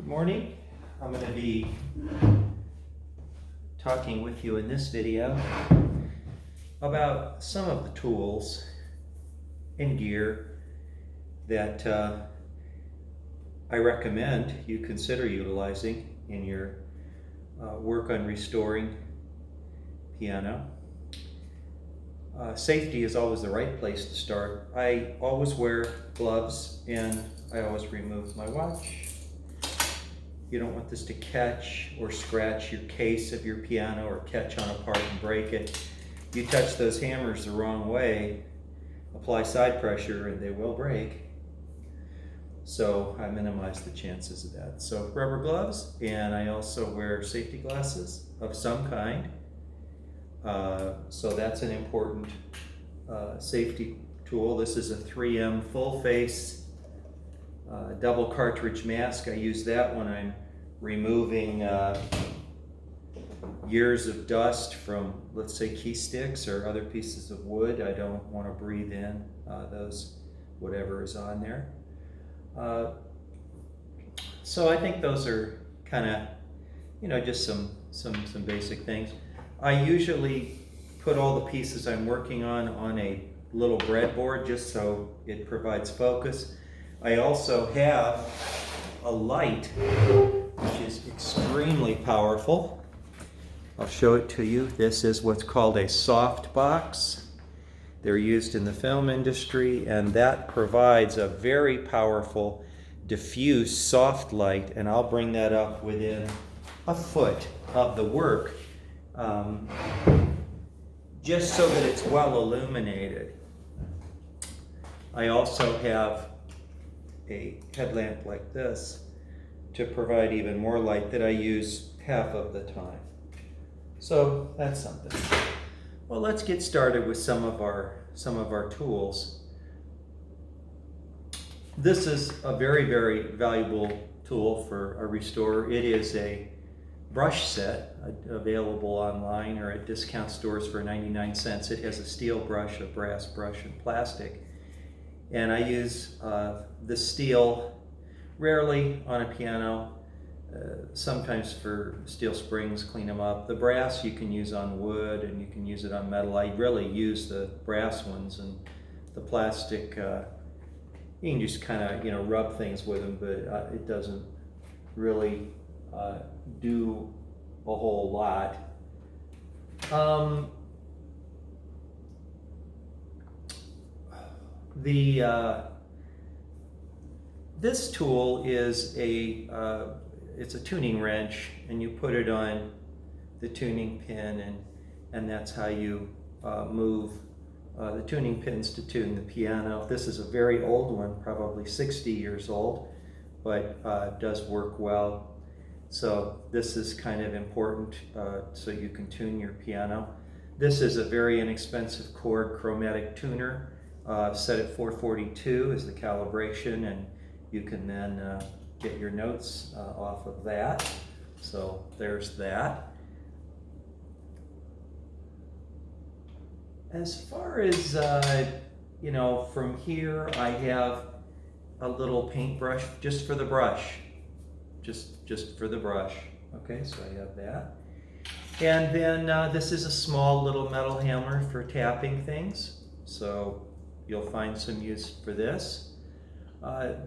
Good morning. I'm going to be talking with you in this video about some of the tools and gear that I recommend you consider utilizing in your work on restoring piano. Safety is always the right place to start. I always wear gloves and I always remove my watch. You don't want this to catch or scratch your case of your piano or catch on a part and break it. You touch those hammers the wrong way, apply side pressure and they will break. So I minimize the chances of that. So rubber gloves, and I also wear safety glasses of some kind. So that's an important safety tool. This is a 3M full face double cartridge mask. I use that when I'm removing years of dust from, let's say, key sticks or other pieces of wood. I don't want to breathe in those, whatever is on there. So I think those are kind of, just some basic things. I usually put all the pieces I'm working on a little breadboard just so it provides focus. I also have a light which is extremely powerful. I'll show it to you. This is what's called a soft box. They're used in the film industry, and that provides a very powerful diffuse soft light, and I'll bring that up within a foot of the work just so that it's well illuminated. I also have a headlamp like this to provide even more light that I use half of the time. So that's something. Well, let's get started with some of our tools. This is a very, very valuable tool for a restorer. It is a brush set available online or at discount stores for 99 cents. It has a steel brush, a brass brush, and plastic. And I use the steel rarely on a piano, sometimes for steel springs, clean them up. The brass you can use on wood and you can use it on metal. I really use the brass ones, and the plastic, you can just kind of rub things with them, but it doesn't really do a whole lot. This tool is it's a tuning wrench, and you put it on the tuning pin, and that's how you move the tuning pins to tune the piano. This is a very old one, probably 60 years old, but does work well. So this is kind of important so you can tune your piano. This is a very inexpensive chord chromatic tuner, set at 442 is the calibration, and you can then get your notes off of that. So there's that. As far as, from here, I have a little paintbrush just for the brush. Just for the brush. Okay, so I have that. And then this is a small little metal hammer for tapping things. So you'll find some use for this.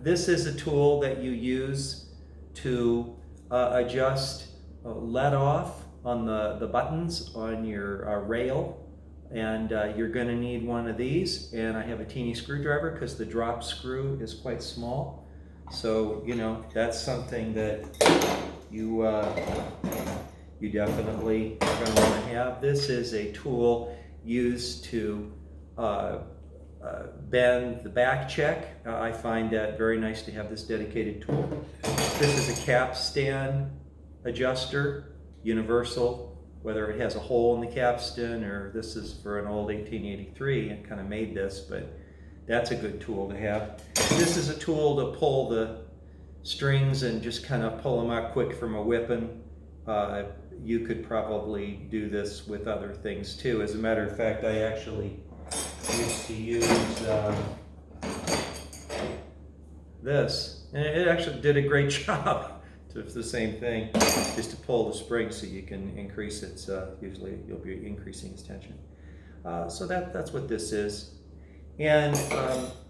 This is a tool that you use to adjust let off on the buttons on your rail. And you're going to need one of these, and I have a teeny screwdriver because the drop screw is quite small. So that's something that you definitely are going to want to have. This is a tool used to bend the back check. I find that very nice to have this dedicated tool. This is a capstan adjuster, universal. Whether it has a hole in the capstan or this is for an old 1883 and kind of made this, but that's a good tool to have. This is a tool to pull the strings and just kind of pull them out quick from a whipping. You could probably do this with other things too. As a matter of fact, I actually used to use this, and it actually did a great job. So it's the same thing, just to pull the spring so you can increase its, usually you'll be increasing its tension. So that's what this is. And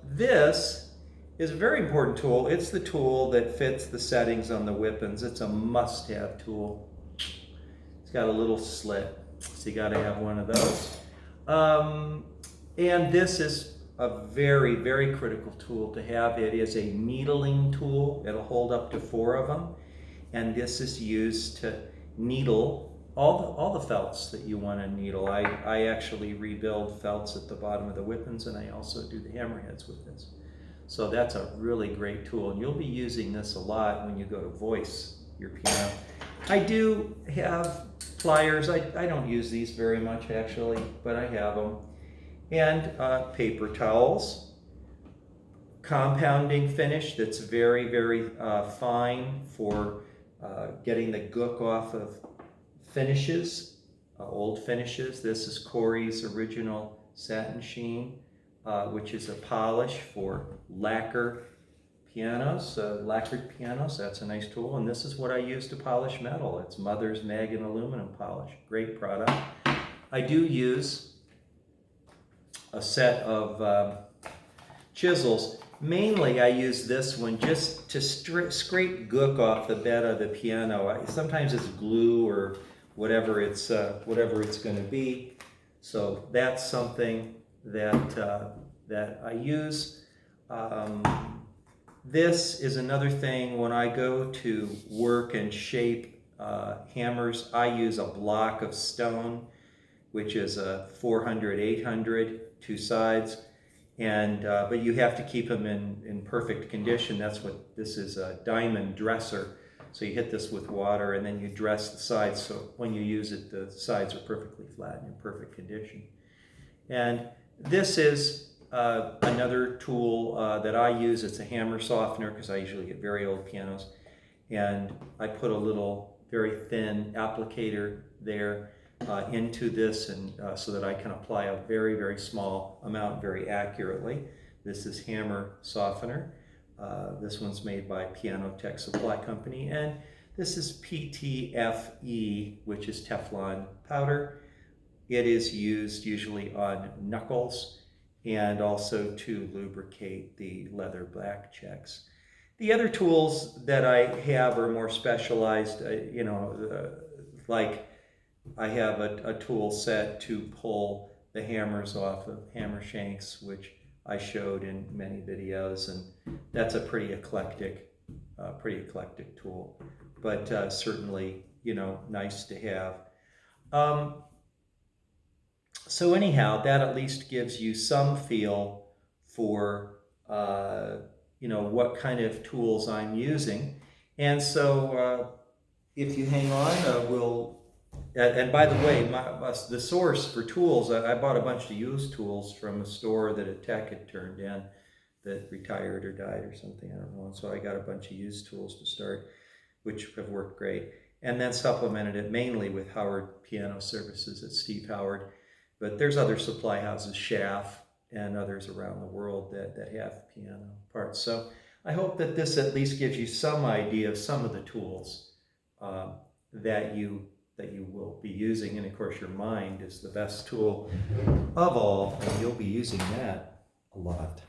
this is a very important tool. It's the tool that fits the settings on the Whippins. It's a must-have tool. It's got a little slit, so you got to have one of those. And this is a very, very critical tool to have. It is a needling tool. It'll hold up to 4 of them. And this is used to needle all the felts that you want to needle. I actually rebuild felts at the bottom of the Whippins, and I also do the hammerheads with this. So that's a really great tool, and you'll be using this a lot when you go to voice your piano. I do have pliers. I don't use these very much actually, but I have them. And paper towels, compounding finish that's very, very fine for getting the gook off of finishes, old finishes. This is Corey's original satin sheen, which is a polish for lacquer pianos, lacquered pianos. That's a nice tool. And this is what I use to polish metal. It's Mother's Mag and aluminum polish. Great product. I do use a set of chisels. Mainly I use this one just to scrape gook off the bed of the piano. Sometimes it's glue or whatever it's going to be. So that's something that that I use. This is another thing when I go to work and shape hammers. I use a block of stone, which is a 400, 800, 2 sides. And but you have to keep them in perfect condition. That's what this is, a diamond dresser. So you hit this with water and then you dress the sides, so when you use it, the sides are perfectly flat and in perfect condition. And this is another tool that I use. It's a hammer softener because I usually get very old pianos. And I put a little very thin applicator there into this, and so that I can apply a very, very small amount very accurately. This is hammer softener. This one's made by Piano Tech Supply Company, and this is PTFE, which is Teflon powder. It is used usually on knuckles and also to lubricate the leather black checks. The other tools that I have are more specialized, like I have a tool set to pull the hammers off of hammer shanks, which I showed in many videos, and that's a pretty eclectic tool, but certainly, nice to have. So anyhow, that at least gives you some feel for, what kind of tools I'm using. And so if you hang on, and by the way, the source for tools, I bought a bunch of used tools from a store that a tech had turned in that retired or died or something, I don't know. And so I got a bunch of used tools to start, which have worked great. And then supplemented it mainly with Howard Piano Services at Steve Howard. But there's other supply houses, Schaff and others around the world that have piano parts. So I hope that this at least gives you some idea of some of the tools that you will be using. And of course, your mind is the best tool of all, and you'll be using that a lot.